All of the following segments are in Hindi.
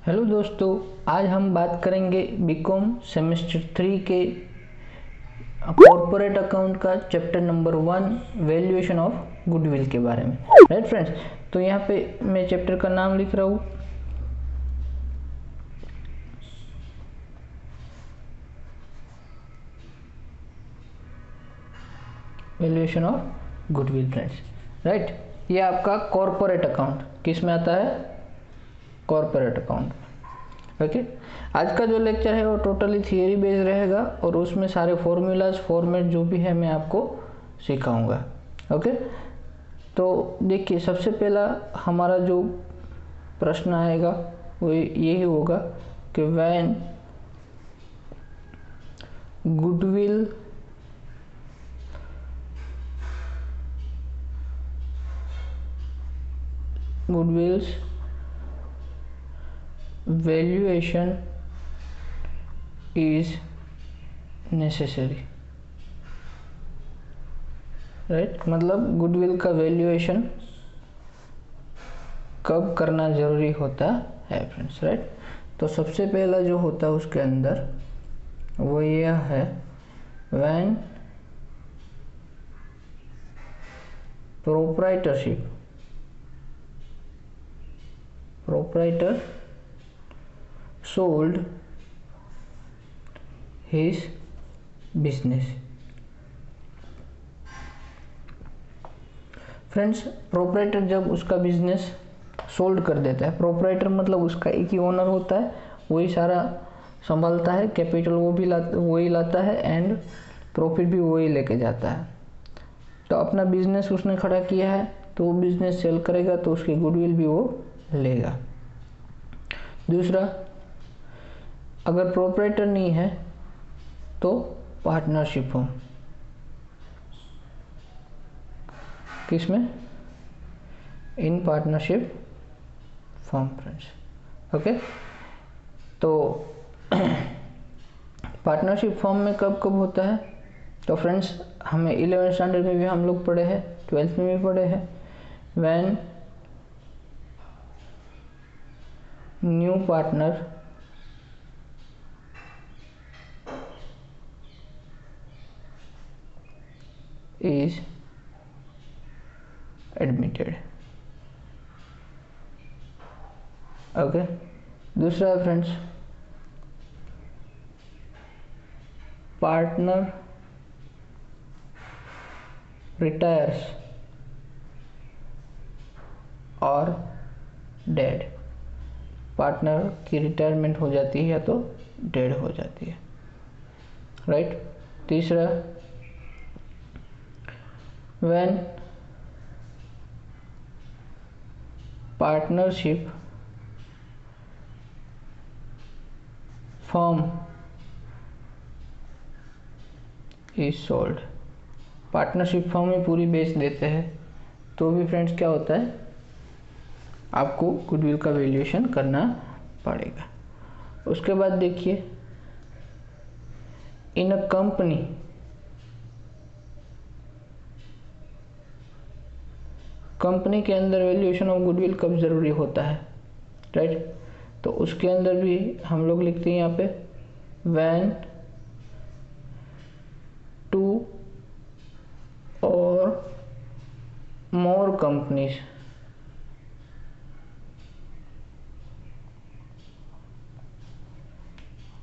हेलो दोस्तों, आज हम बात करेंगे बीकॉम सेमेस्टर 3 के कॉर्पोरेट अकाउंट का chapter number 1 valuation of goodwill के बारे में। राइट फ्रेंड्स, तो यहाँ पे मैं चैप्टर का नाम लिख रहा हूँ valuation of goodwill. Friends right, ये आपका कॉर्पोरेट अकाउंट किस में आता है? Corporate account. ओके, आज का जो लेक्चर है वो टोटली थियरी बेस्ड रहेगा और उसमें सारे फॉर्मूलाज फॉर्मेट जो भी है मैं आपको सिखाऊंगा। ओके, तो देखिए सबसे पहला हमारा जो प्रश्न आएगा वो यही होगा कि when goodwill गुडविल्स valuation is necessary. Right, मतलब गुडविल का वैल्यूएशन कब करना जरूरी होता है फ्रेंड्स। राइट, तो सबसे पहला जो होता है उसके अंदर वो यह है when proprietor sold his business। Friends, proprietor जब उसका बिजनेस सोल्ड कर देता है, प्रोपराइटर मतलब उसका एक ही ओनर होता है, वही सारा संभालता है, कैपिटल वही लाता है एंड प्रॉफिट भी वही लेके जाता है। तो अपना बिजनेस उसने खड़ा किया है तो वो बिजनेस सेल करेगा तो उसकी गुडविल भी वो लेगा। दूसरा, अगर प्रोपराइटर नहीं है तो पार्टनरशिप फॉर्म, किसमें? In partnership form friends. Okay, तो पार्टनरशिप फॉर्म में कब कब होता है? तो फ्रेंड्स हमें 11th स्टैंडर्ड में भी हम लोग पढ़े हैं, 12th में भी पढ़े हैं। When new partner is admitted. Okay, दूसरा है फ्रेंड्स पार्टनर रिटायर्स और डेड। पार्टनर की रिटायरमेंट हो जाती है या तो डेड हो जाती है। राइट, तीसरा when partnership firm is sold. Partnership firm ही पूरी बेच देते हैं तो भी फ्रेंड्स क्या होता है, आपको गुडविल का वैल्यूएशन करना पड़ेगा। उसके बाद देखिए इन अ कंपनी के अंदर वैल्यूएशन ऑफ गुडविल कब जरूरी होता है? राइट, तो उसके अंदर भी हम लोग लिखते हैं यहाँ पे व्हेन 2 और मोर कंपनीज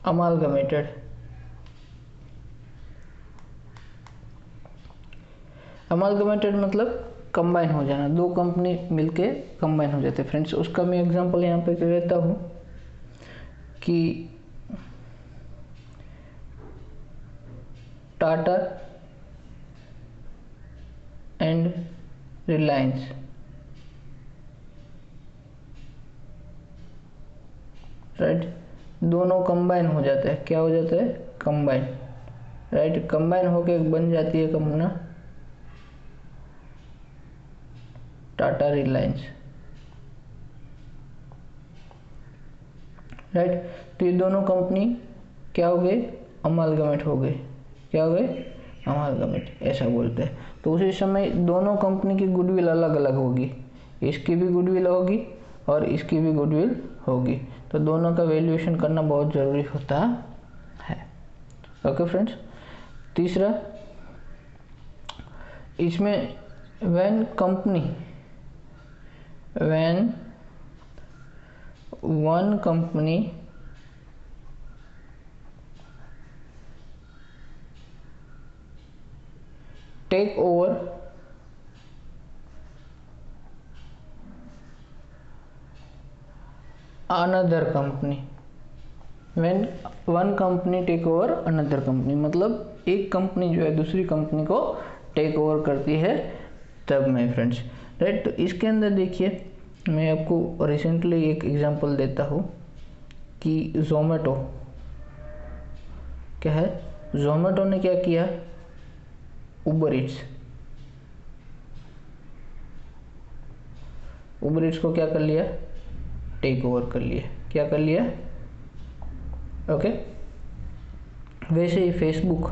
अमालगमेटेड। अमालगमेटेड मतलब कंबाइन हो जाना, दो कंपनी मिलके कंबाइन हो जाते हैं। फ्रेंड्स उसका मैं एग्जांपल यहाँ पे देता हूँ कि टाटा एंड रिलायंस राइट, दोनों कंबाइन हो जाते हैं। क्या हो जाता है? कंबाइन। राइट, कंबाइन होके बन जाती है कंपनी टाटा रिलायंस। राइट, तो ये दोनों कंपनी क्या हो गए? अमालगमेट हो गए। क्या हो गए? अमालगमेट, ऐसा बोलते हैं। तो उसी समय दोनों कंपनी की गुडविल अलग अलग होगी, इसकी भी गुडविल होगी और इसकी भी गुडविल होगी, तो दोनों का वैल्यूएशन करना बहुत ज़रूरी होता है। ओके फ्रेंड्स, तीसरा इसमें when one company take over another company, when one company take over another company, मतलब एक कंपनी जो है दूसरी कंपनी को टेक ओवर करती है तब में फ्रेंड्स, राइट। तो इसके अंदर देखिए, मैं आपको रिसेंटली एक एग्जांपल देता हूँ कि ज़ोमैटो क्या है, ज़ोमैटो ने क्या किया, उबर ईट्स को क्या कर लिया, टेक ओवर कर लिया, क्या कर लिया, ओके। वैसे ही फेसबुक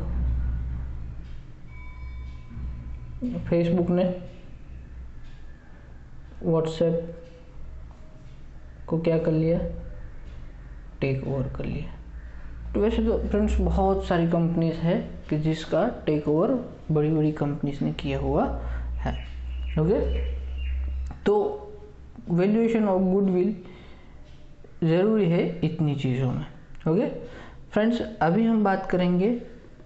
ने व्हाट्सएप को क्या कर लिया, टेक ओवर कर लिया। तो वैसे तो फ्रेंड्स बहुत सारी कंपनीज है कि जिसका टेक ओवर बड़ी बड़ी कंपनीज ने किया हुआ है। ओके, तो वैल्यूएशन ऑफ गुडविल ज़रूरी है इतनी चीज़ों में। ओके फ्रेंड्स, अभी हम बात करेंगे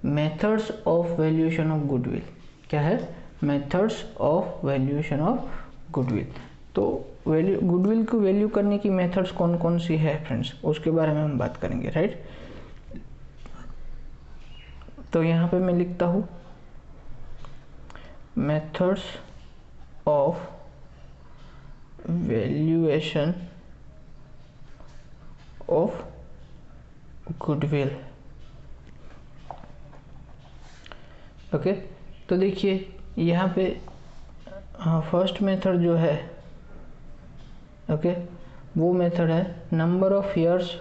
methods of valuation of goodwill. क्या है, methods of valuation of goodwill. तो गुडविल को वैल्यू करने की मेथड्स कौन कौन सी है फ्रेंड्स, उसके बारे में हम बात करेंगे, राइट। तो यहाँ पे मैं लिखता हूँ methods of valuation of goodwill. Okay, तो देखिए यहाँ पे फर्स्ट मेथड जो है, ओके, वो मेथड है number of years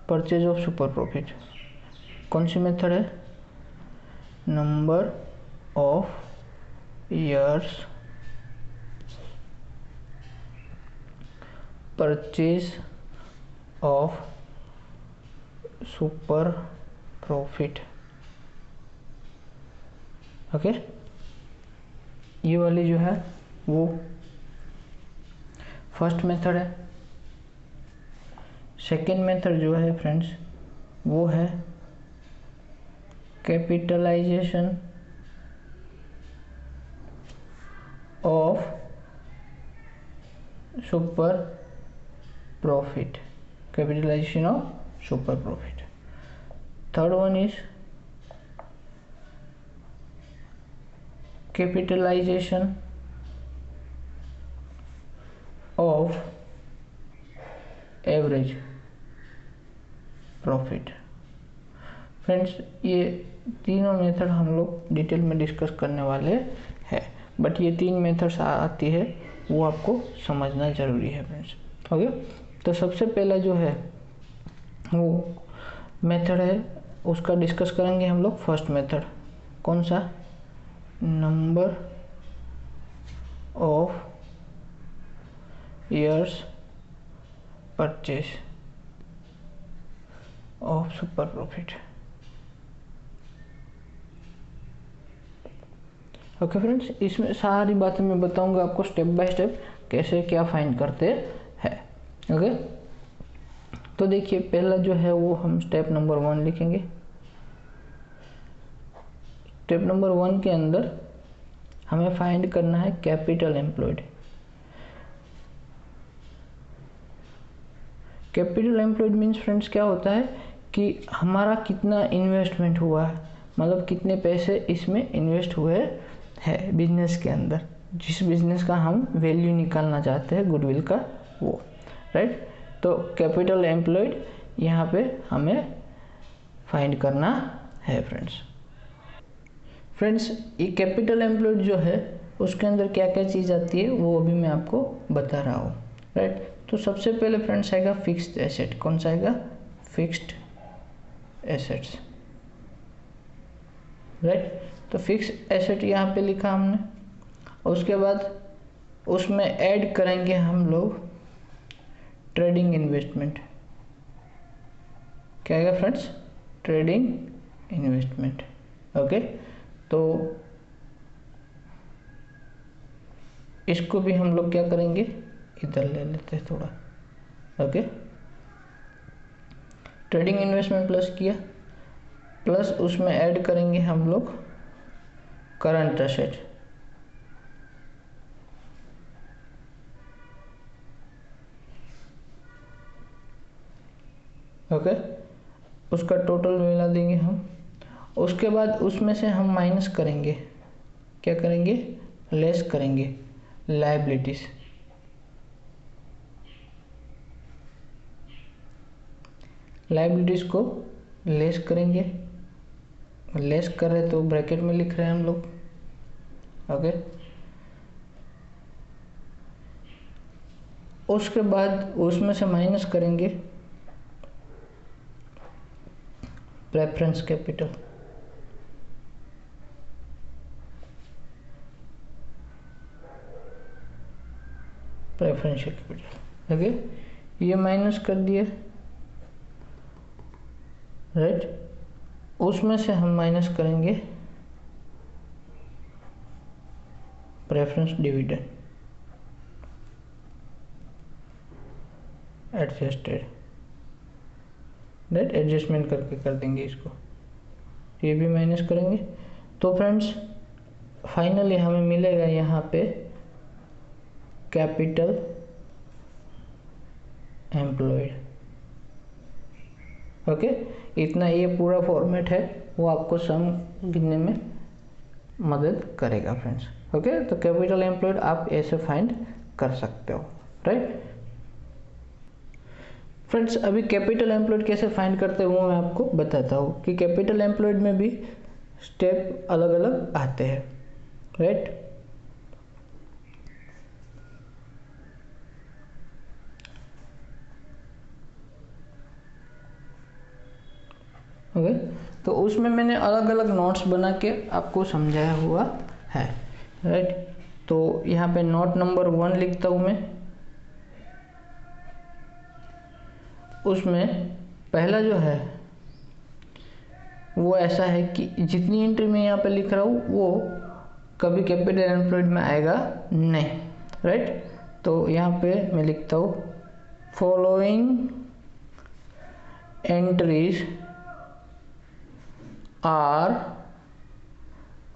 purchase of super profit. कौन सी मेथड है, number of years purchase of super profit. Okay, ये वाली जो है वो फर्स्ट मेथड है। सेकेंड मेथड जो है फ्रेंड्स वो है capitalisation of super profit, capitalisation of super profit. Third one is capitalisation of average profit. Friends, ये तीनों मेथड हम लोग डिटेल में डिस्कस करने वाले हैं, बट ये तीन मेथड्स आती है वो आपको समझना ज़रूरी है फ्रेंड्स। ओके, तो सबसे पहला जो है वो मेथड है उसका डिस्कस करेंगे हम लोग। फर्स्ट मेथड कौन सा, number of years purchase of super profit. Okay friends, इसमें सारी बातें मैं बताऊंगा आपको स्टेप बाय स्टेप कैसे क्या फाइंड करते हैं। ओके, तो देखिए पहला जो है वो हम स्टेप नंबर 1 लिखेंगे। स्टेप नंबर 1 के अंदर हमें फाइंड करना है capital employed. Capital employed means friends क्या होता है कि हमारा कितना इन्वेस्टमेंट हुआ है, मतलब कितने पैसे इसमें इन्वेस्ट हुए है बिजनेस के अंदर, जिस बिजनेस का हम वैल्यू निकालना चाहते हैं गुडविल का वो, राइट। तो कैपिटल एम्प्लॉयड यहाँ पे हमें फाइंड करना है फ्रेंड्स। ये कैपिटल एम्प्लॉयड जो है उसके अंदर क्या क्या चीज़ आती है वो अभी मैं आपको बता रहा हूँ, राइट। तो सबसे पहले फ्रेंड्स आएगा फिक्स्ड एसेट। कौन सा आएगा, फिक्स्ड एसेट्स, राइट। तो फिक्स्ड एसेट यहाँ पे लिखा हमने, और उसके बाद उसमें ऐड करेंगे हम लोग ट्रेडिंग इन्वेस्टमेंट। क्या आएगा फ्रेंड्स? Trading investment. ओके, तो इसको भी हम लोग क्या करेंगे, इधर ले लेते हैं थोड़ा। ओके, ट्रेडिंग इन्वेस्टमेंट प्लस किया, प्लस उसमें ऐड करेंगे हम लोग करंट एसेट। ओके, उसका टोटल मिला देंगे हम। उसके बाद उसमें से हम माइनस करेंगे, क्या करेंगे, लेस करेंगे लायबिलिटीज। लायबिलिटीज को लेस करेंगे, लेस कर रहे तो ब्रैकेट में लिख रहे हैं हम लोग। ओके, उसके बाद उसमें से माइनस करेंगे preference capital. Preferential capital. Okay, ये माइनस कर दिए, राइट। उसमें से हम माइनस करेंगे preference dividend adjusted, right, adjustment करके कर देंगे इसको, ये भी माइनस करेंगे। तो फ्रेंड्स फाइनली हमें मिलेगा यहाँ पे कैपिटल एम्प्लॉयड। ओके, इतना ये पूरा फॉर्मेट है, वो आपको सम गिनने में मदद करेगा फ्रेंड्स। ओके, तो कैपिटल एम्प्लॉयड आप ऐसे फाइंड कर सकते हो, राइट। फ्रेंड्स अभी कैपिटल एम्प्लॉयड कैसे फाइंड करते हैं वो मैं आपको बताता हूँ कि कैपिटल एम्प्लॉयड में भी स्टेप अलग अलग आते हैं, राइट। ओके, तो उसमें मैंने अलग अलग नोट्स बना के आपको समझाया हुआ है, राइट। तो यहाँ पे नोट नंबर 1 लिखता हूँ मैं। उसमें पहला जो है वो ऐसा है कि जितनी एंट्री मैं यहाँ पे लिख रहा हूँ वो कभी कैपिटल एम्प्लॉयड में आएगा नहीं, राइट। तो यहाँ पे मैं लिखता हूँ following entries are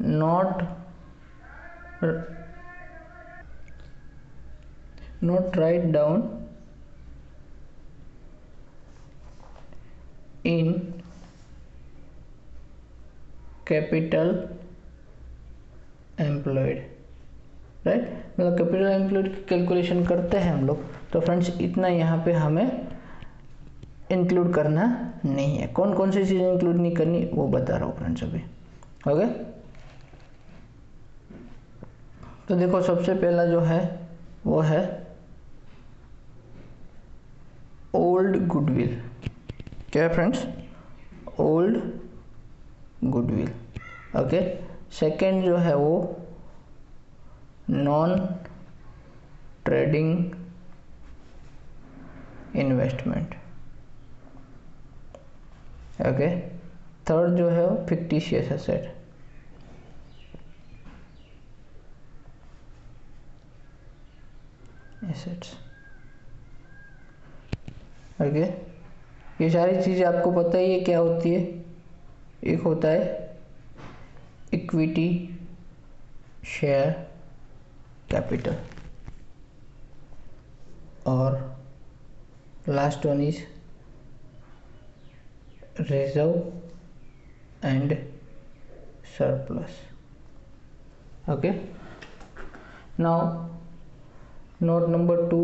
not write down in capital employed, राइट। मतलब कैपिटल एम्प्लॉयड की कैलकुलेशन करते हैं हम लोग, तो फ्रेंड्स इतना यहाँ पे हमें इंक्लूड करना नहीं है। कौन कौन सी चीज़ें इंक्लूड नहीं करनी वो बता रहा हूँ फ्रेंड्स अभी। ओके, तो देखो सबसे पहला जो है वो है ओल्ड गुडविल। क्या है friends? Old goodwill. Okay, second जो है वो non trading investment. Okay, third जो है वो फिक्टिशियस एसेट। एसेट्स। ओके, ये सारी चीज़ें आपको पता ही है क्या होती है। एक होता है इक्विटी शेयर कैपिटल और last one is reserve and surplus. Okay, now note number 2,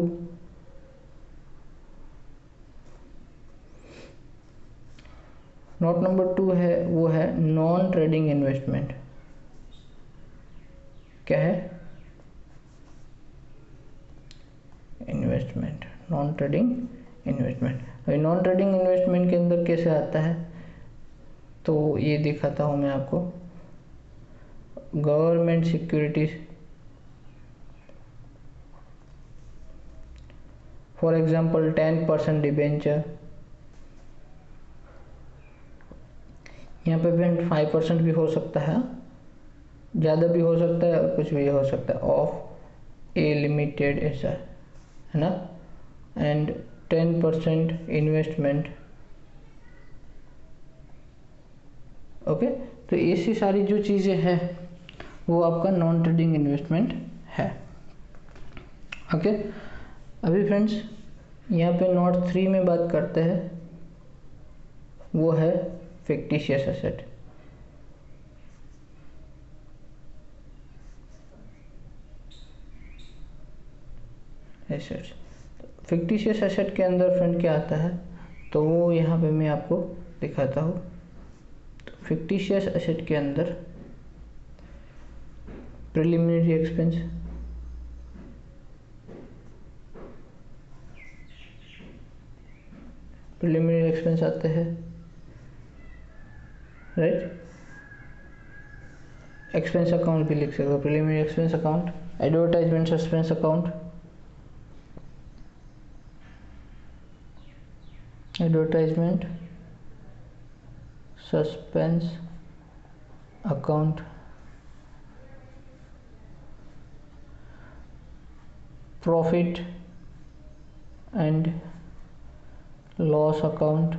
note number 2 है वो है नॉन ट्रेडिंग इन्वेस्टमेंट। क्या है? Investment, non trading investment. Non trading investment के अंदर कैसे आता है तो ये दिखाता हूँ मैं आपको। Government securities for example 10% debenture, यहाँ पे फ्रेंड 5% भी हो सकता है, ज़्यादा भी हो सकता है और कुछ भी हो सकता है, ऑफ ए लिमिटेड ऐसा है ना, एंड 10% इन्वेस्टमेंट। ओके, तो ऐसी सारी जो चीज़ें हैं वो आपका नॉन ट्रेडिंग इन्वेस्टमेंट है। ओके, अभी फ्रेंड्स यहाँ पे नोट 3 में बात करते हैं, वो है fictitious asset. Assets, fictitious asset के अंदर फ्रेंड क्या आता है, तो वो यहाँ पे मैं आपको दिखाता हूँ। तो फिक्टिशियस एसेट के अंदर प्रिलिमिनरी एक्सपेंस, प्रिलिमिनरी एक्सपेंस आते हैं, राइट। एक्सपेंस अकाउंट भी लिख सकते हो, preliminary expense account, advertisement suspense account, advertisement suspense account, profit and loss account,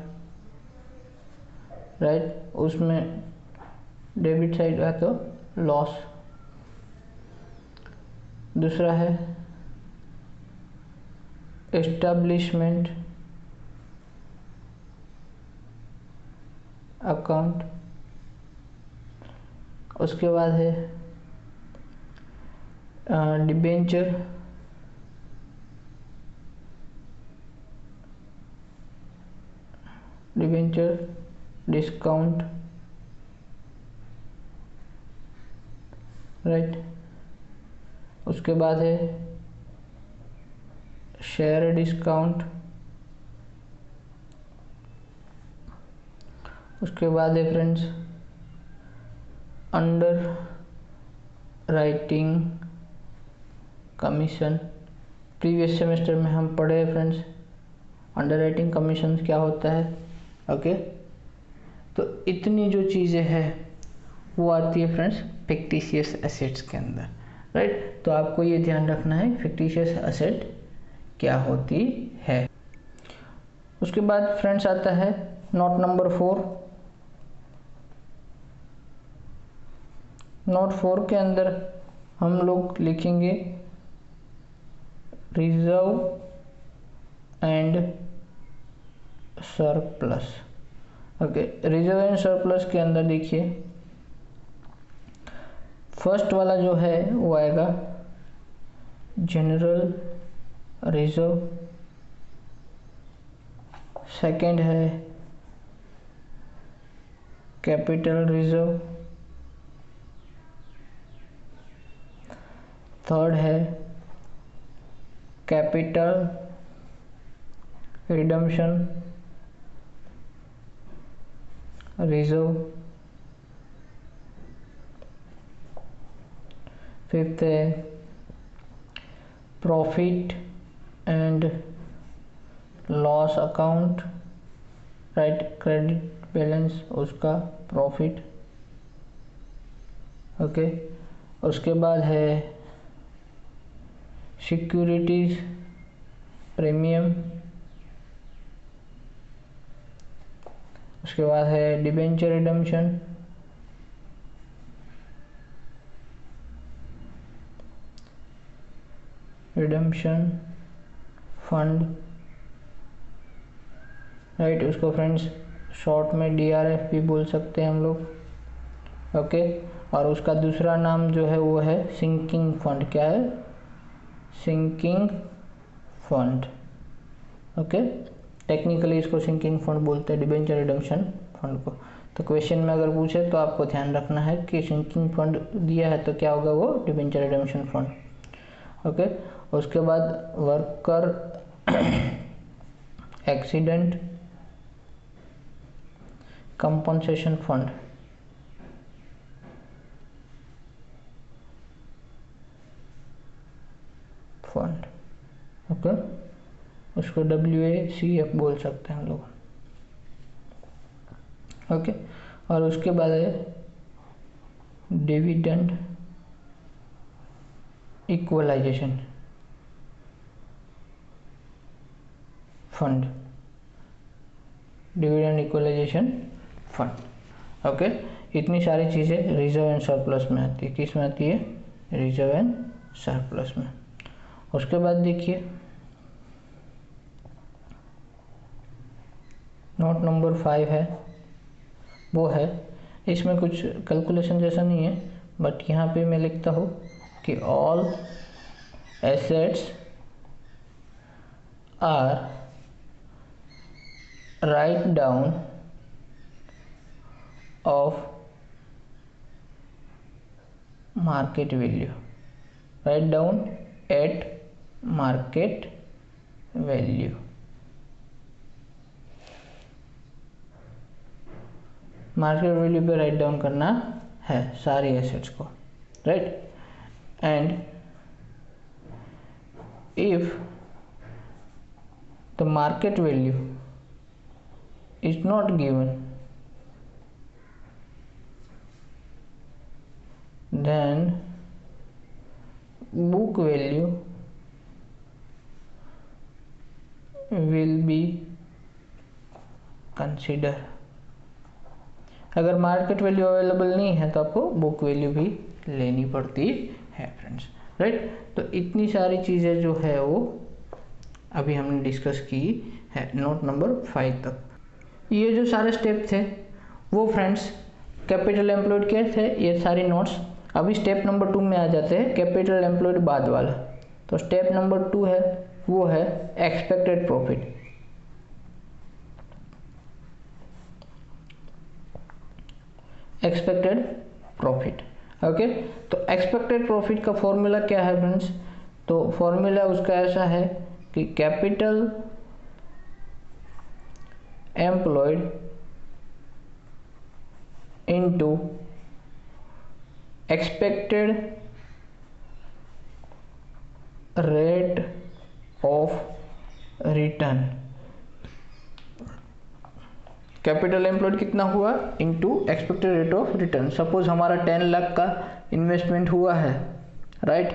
right. उसमें डेबिट साइड है तो लॉस। दूसरा है एस्टैब्लिशमेंट अकाउंट, उसके बाद है डिबेंचर, डिबेंचर डिस्काउंट, राइट। उसके बाद है शेयर डिस्काउंट, उसके बाद है friends under writing commission. Previous semester में हम पढ़े हैं फ्रेंड्स अंडर राइटिंग कमीशन क्या होता है। ओके, तो इतनी जो चीज़ें हैं वो आती है फ्रेंड्स फिक्टिशियस एसेट्स के अंदर, राइट। तो आपको ये ध्यान रखना है फिक्टिशियस एसेट क्या होती है। उसके बाद फ्रेंड्स आता है नोट नंबर 4। नोट 4 के अंदर हम लोग लिखेंगे reserve and surplus. Okay, reserve and surplus के अंदर देखिए फर्स्ट वाला जो है वो आएगा जनरल रिजर्व, सेकंड है कैपिटल रिजर्व, थर्ड है कैपिटल रिडम्पशन रिजर्व, फिफ्थ है profit and loss account, right, credit balance उसका प्रॉफिट। ओके, उसके बाद है सिक्योरिटीज प्रीमियम, उसके बाद है debenture redemption, redemption fund, right. उसको फ्रेंड्स शॉर्ट में डीआरएफ भी बोल सकते हैं हम लोग। ओके, और उसका दूसरा नाम जो है वो है सिंकिंग फंड। क्या है? Sinking fund. ओके, टेक्निकली इसको सिंकिंग फंड बोलते हैं डिबेंचर रिडम्पशन फंड को। तो क्वेश्चन में अगर पूछे तो आपको ध्यान रखना है कि सिंकिंग फंड दिया है तो क्या होगा, वो डिबेंचर रिडम्पशन फंड। ओके, उसके बाद worker accident compensation fund, okay. उसको WACF बोल सकते हैं हम लोग। ओके, और उसके बाद है dividend equalisation fund, dividend equalisation fund. Okay, इतनी सारी चीज़ें रिजर्व एंड सरप्लस में आती है। किस में आती है? रिजर्व एंड सरप्लस में। उसके बाद देखिए नोट नंबर 5 है, वो है, इसमें कुछ कैलकुलेशन जैसा नहीं है, बट यहाँ पे मैं लिखता हूँ कि all assets are write down of market value, write down at market value. Market value पे राइट डाउन करना है सारी एसेट्स को, right. And if the market value is not given, then book value will be consider। अगर मार्केट वैल्यू अवेलेबल नहीं है तो आपको बुक वैल्यू भी लेनी पड़ती है फ्रेंड्स, राइट। तो इतनी सारी चीज़ें जो है वो अभी हमने डिस्कस की है नोट नंबर 5 तक। ये जो सारे स्टेप थे वो फ्रेंड्स कैपिटल एम्प्लॉयड के थे, ये सारी नोट्स। अभी स्टेप नंबर 2 में आ जाते हैं, कैपिटल एम्प्लॉयड बाद वाला। तो स्टेप नंबर 2 है वो है expected profit. Expected profit, okay. तो एक्सपेक्टेड प्रॉफिट का फॉर्मूला क्या है फ्रेंड्स? तो फॉर्मूला उसका ऐसा है कि capital employed into expected rate of return। Capital employed कितना हुआ into expected rate of return. Suppose हमारा 10 लाख का इन्वेस्टमेंट हुआ है, राइट,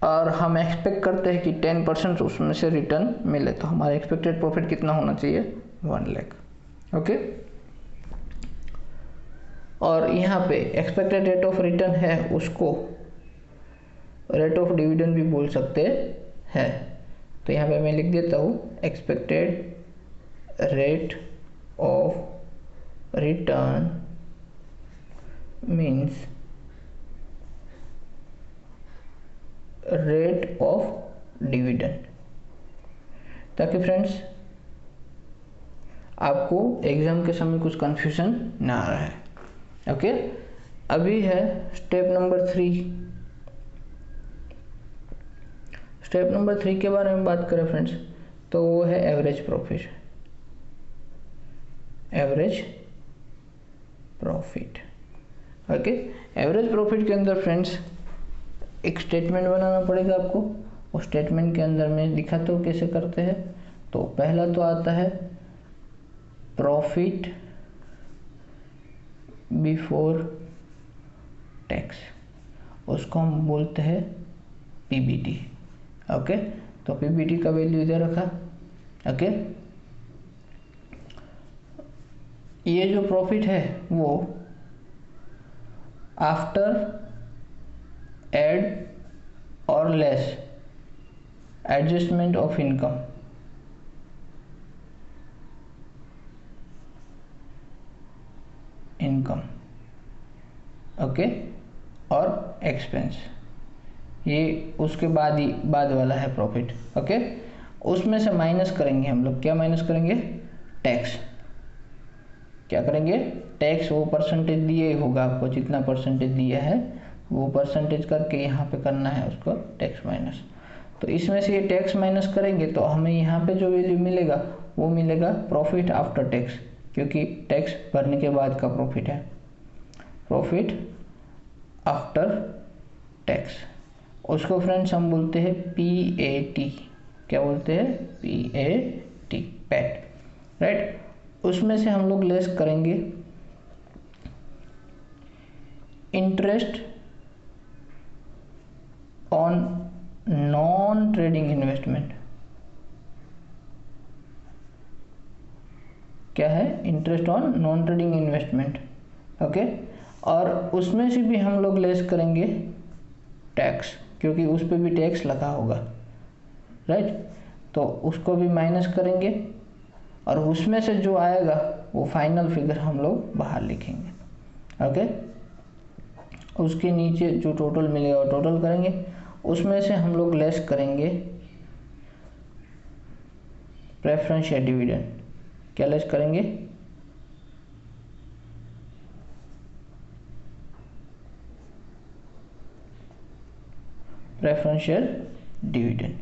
और हम एक्सपेक्ट करते हैं कि 10% उसमें से रिटर्न मिले, तो हमारा एक्सपेक्टेड प्रॉफिट कितना होना चाहिए? 1 लाख, ओके। और यहाँ पे एक्सपेक्टेड रेट ऑफ रिटर्न है, उसको रेट ऑफ डिविडेंड भी बोल सकते हैं। तो यहाँ पे मैं लिख देता हूँ expected rate of return means rate of dividend, ताकि फ्रेंड्स आपको एग्जाम के समय कुछ कंफ्यूजन ना रहे, ओके। अभी है स्टेप नंबर 3। स्टेप नंबर 3 के बारे में बात करें फ्रेंड्स तो वो है average profit. Average profit, okay. Average profit के अंदर फ्रेंड्स एक स्टेटमेंट बनाना पड़ेगा आपको। उस स्टेटमेंट के अंदर मैं दिखाता हूँ कैसे करते हैं। तो पहला तो आता है प्रॉफिट बिफोर टैक्स, उसको हम बोलते हैं PBT, ओके। तो PBT का वैल्यू इधर रखा, ओके। ये जो प्रॉफिट है वो आफ्टर एड और less adjustment of income, okay, और एक्सपेंस, ये उसके बाद वाला है प्रॉफिट, ओके। उसमें से माइनस करेंगे हम लोग, क्या माइनस करेंगे? टैक्स। क्या करेंगे? टैक्स। वो परसेंटेज दिए होगा आपको, जितना परसेंटेज दिया है वो परसेंटेज करके यहाँ पे करना है उसको टैक्स माइनस। तो इसमें से ये टैक्स माइनस करेंगे तो हमें यहाँ पे जो वैल्यू मिलेगा वो मिलेगा प्रॉफिट आफ्टर टैक्स, क्योंकि टैक्स भरने के बाद का प्रॉफिट है। प्रॉफिट आफ्टर टैक्स, उसको फ्रेंड्स हम बोलते हैं PAT। क्या बोलते हैं, PAT, पैट, राइट। उसमें से हम लोग लेस करेंगे interest on non trading investment. क्या है, interest on non trading investment, okay. और उसमें से भी हम लोग लेस करेंगे टैक्स, क्योंकि उस पर भी टैक्स लगा होगा, राइट। तो उसको भी माइनस करेंगे और उसमें से जो आएगा वो फाइनल फिगर हम लोग बाहर लिखेंगे, ओके। उसके नीचे जो टोटल मिलेगा वो टोटल करेंगे, उसमें से हम लोग लेस करेंगे प्रेफरेंस या डिविडेंड। क्या लेस करेंगे, प्रेफरेंशियल डिविडेंड,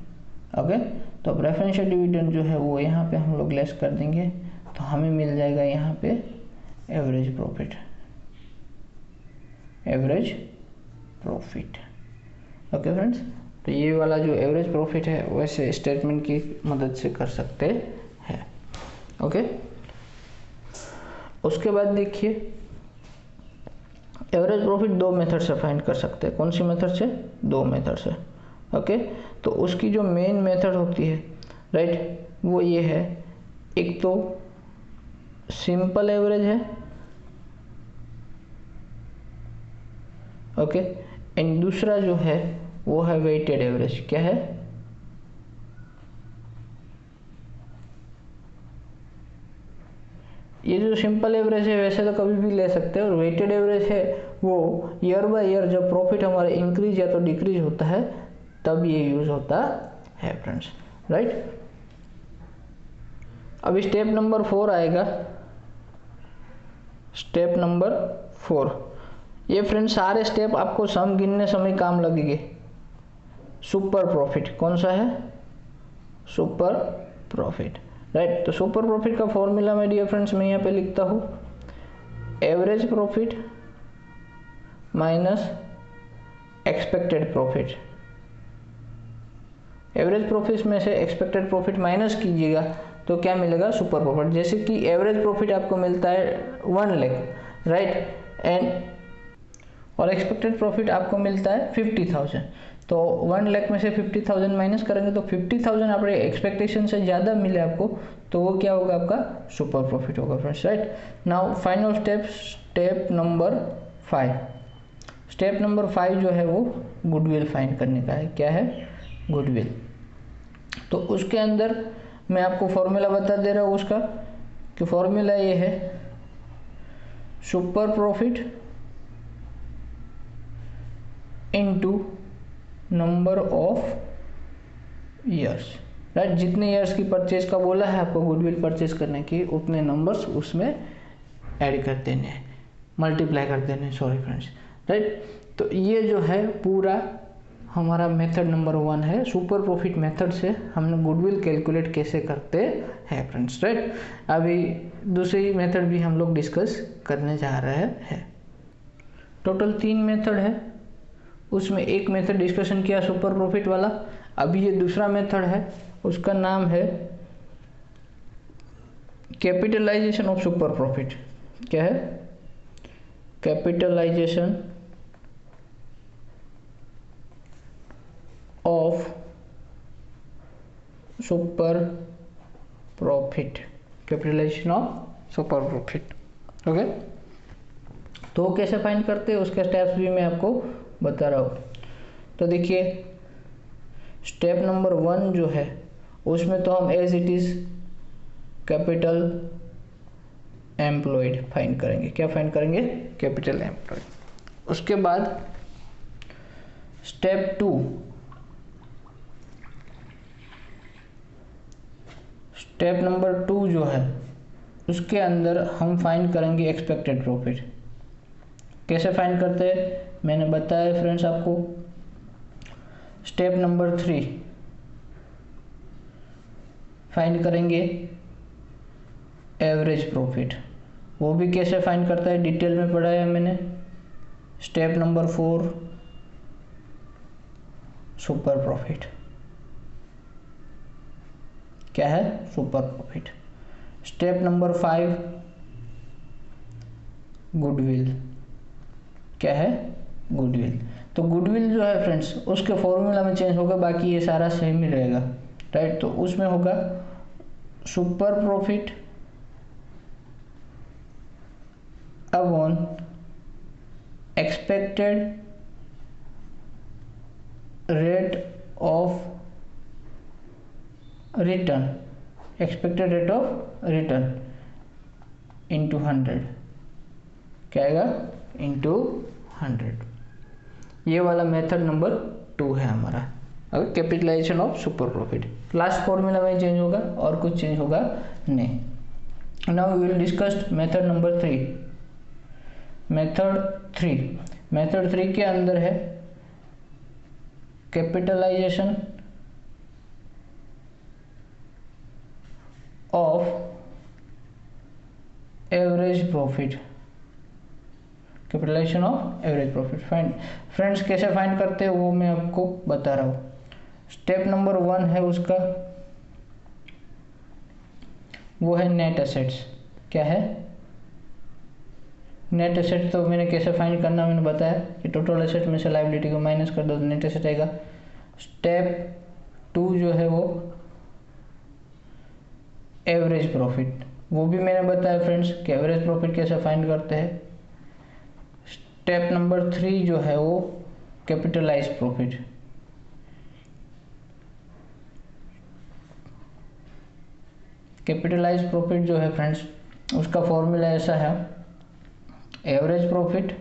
ओके। तो प्रेफरेंशियल डिविडेंड जो है वो यहाँ पे हम लोग लेस कर देंगे, तो हमें मिल जाएगा यहाँ पे average profit, average profit, okay friends. तो ये वाला जो एवरेज प्रॉफिट है वैसे स्टेटमेंट की मदद से कर सकते हैं, ओके। उसके बाद देखिए एवरेज प्रॉफिट दो मेथड से फाइंड कर सकते हैं। कौन सी मेथड से, दो मेथड से, ओके। तो उसकी जो मेन मेथड होती है, राइट, वो ये है, एक तो सिंपल एवरेज है, ओके, एंड दूसरा जो है वो है वेटेड एवरेज। क्या है, ये जो सिंपल एवरेज है वैसे तो कभी भी ले सकते हैं, और वेटेड एवरेज है वो ईयर बाय ईयर जब प्रॉफिट हमारा इंक्रीज या तो डिक्रीज होता है तब ये यूज होता है फ्रेंड्स, राइट। अभी स्टेप नंबर 4 आएगा, स्टेप नंबर 4। ये फ्रेंड्स सारे स्टेप आपको सम गिनने समय काम लगेंगे। सुपर प्रॉफिट कौन सा है, सुपर प्रॉफिट, राइट। तो सुपर प्रॉफिट का फॉर्मूला में डियर फ्रेंड्स मैं यहाँ पे लिखता हूँ, average profit minus expected profit. Average profit में से एक्सपेक्टेड प्रॉफिट माइनस कीजिएगा तो क्या मिलेगा, सुपर प्रॉफिट। जैसे कि एवरेज प्रॉफिट आपको मिलता है 1 लाख, राइट, एंड और एक्सपेक्टेड प्रॉफिट आपको मिलता है 50,000। तो 1 लाख में से 50,000 माइनस करेंगे तो 50,000 आपके एक्सपेक्टेशन से ज़्यादा मिले आपको, तो वो क्या होगा, आपका सुपर प्रॉफिट होगा friends, right. Now final step, step number 5। Step number 5 जो है वो गुडविल फाइंड करने का है। क्या है, गुडविल। तो उसके अंदर मैं आपको फॉर्मूला बता दे रहा हूँ उसका, कि फॉर्मूला ये है, super profit into number of years, right. जितने ईयर्स की परचेज का बोला है आपको गुडविल परचेज करने की, उतने नंबर्स उसमें ऐड कर देने हैं, मल्टीप्लाई कर देने हैं, सॉरी फ्रेंड्स, राइट। तो ये जो है पूरा हमारा मेथड नंबर 1 है। सुपर प्रॉफिट मेथड से हमने गुडविल कैलकुलेट कैसे करते हैं फ्रेंड्स, राइट। अभी दूसरी मेथड भी हम लोग डिस्कस करने जा रहे हैं। टोटल 3 मेथड है, उसमें एक मेथड डिस्कशन किया सुपर प्रॉफिट वाला। अभी ये दूसरा मेथड है, उसका नाम है कैपिटलाइजेशन ऑफ सुपर प्रॉफिट। क्या है, capitalisation of super profit, capitalisation of super profit, okay. तो कैसे फाइंड करते हैं उसके स्टेप्स भी मैं आपको बता रहा हूँ। तो देखिए स्टेप नंबर 1 जो है उसमें तो हम as it is capital employed find करेंगे। क्या फाइंड करेंगे, कैपिटल एम्प्लॉयड। उसके बाद स्टेप 2, स्टेप नंबर 2 जो है उसके अंदर हम फाइंड करेंगे एक्सपेक्टेड प्रॉफिट। कैसे फाइंड करते हैं मैंने बताया फ्रेंड्स आपको। स्टेप नंबर 3 फाइंड करेंगे एवरेज प्रॉफिट, वो भी कैसे फाइंड करता है डिटेल में पढ़ाया मैंने। स्टेप नंबर 4 सुपर प्रॉफिट, क्या है, super profit. Step number 5 goodwill, क्या है, गुडविल। तो गुडविल जो है फ्रेंड्स उसके फॉर्मूला में चेंज होगा, बाकी ये सारा सेम ही रहेगा, राइट। तो उसमें होगा super profit upon expected rate of return, expected rate of return into 100, क्या आएगा, इंटू 100। ये वाला मेथड नंबर 2 है हमारा, अगर capitalisation of super profit. Last formula में चेंज होगा और कुछ चेंज होगा नहीं। Now we will discuss method number 3। Method 3 के अंदर है capitalisation of average profit, capitalisation of average profit. Find friends, कैसे फाइंड करते हैं वो मैं आपको बता रहा हूँ। स्टेप नंबर 1 है उसका, वो है नेट एसेट्स। क्या है, नेट एसेट। तो मैंने कैसे फाइंड करना मैंने बताया कि टोटल एसेट में से लायबिलिटी को माइनस कर दो तो नेट एसेट आएगा। स्टेप 2 जो है वो एवरेज प्रॉफिट, वो भी मैंने बताया फ्रेंड्स कि एवरेज प्रॉफिट कैसे फाइंड करते हैं। स्टेप नंबर 3 जो है वो कैपिटलाइज प्रॉफिट। कैपिटलाइज प्रॉफिट जो है फ्रेंड्स उसका फॉर्मूला ऐसा है, average profit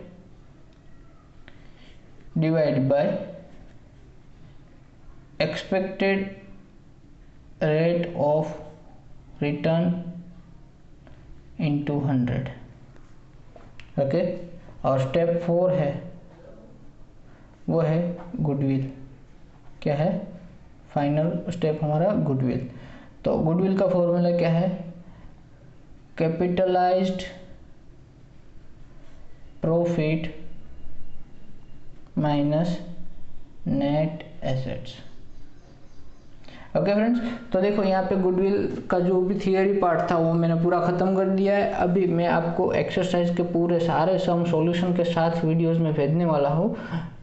divide by expected rate of return into 100, okay. और स्टेप 4 है वो है गुडविल। क्या है, फाइनल स्टेप हमारा गुडविल। तो गुडविल का फॉर्मूला क्या है, capitalised profit minus net assets, okay friends. तो देखो यहाँ पे गुडविल का जो भी थियरी पार्ट था वो मैंने पूरा ख़त्म कर दिया है। अभी मैं आपको एक्सरसाइज के पूरे सारे सम सॉल्यूशन के साथ वीडियोस में भेजने वाला हूँ,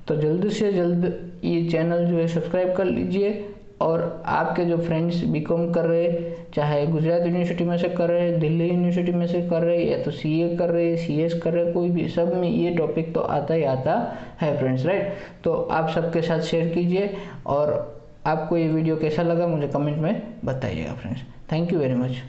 तो जल्द से जल्द ये चैनल जो है सब्सक्राइब कर लीजिए। और आपके जो फ्रेंड्स बीकॉम कर रहे, चाहे गुजरात यूनिवर्सिटी में से कर रहे, दिल्ली यूनिवर्सिटी में से कर रहे, या तो सीए कर रहे, सीएस कर रहे, कोई भी, सब में ये टॉपिक तो आता ही आता है फ्रेंड्स, राइट। तो आप सबके साथ शेयर कीजिए और आपको ये वीडियो कैसा लगा मुझे कमेंट में बताइएगा friends. Thank you very much.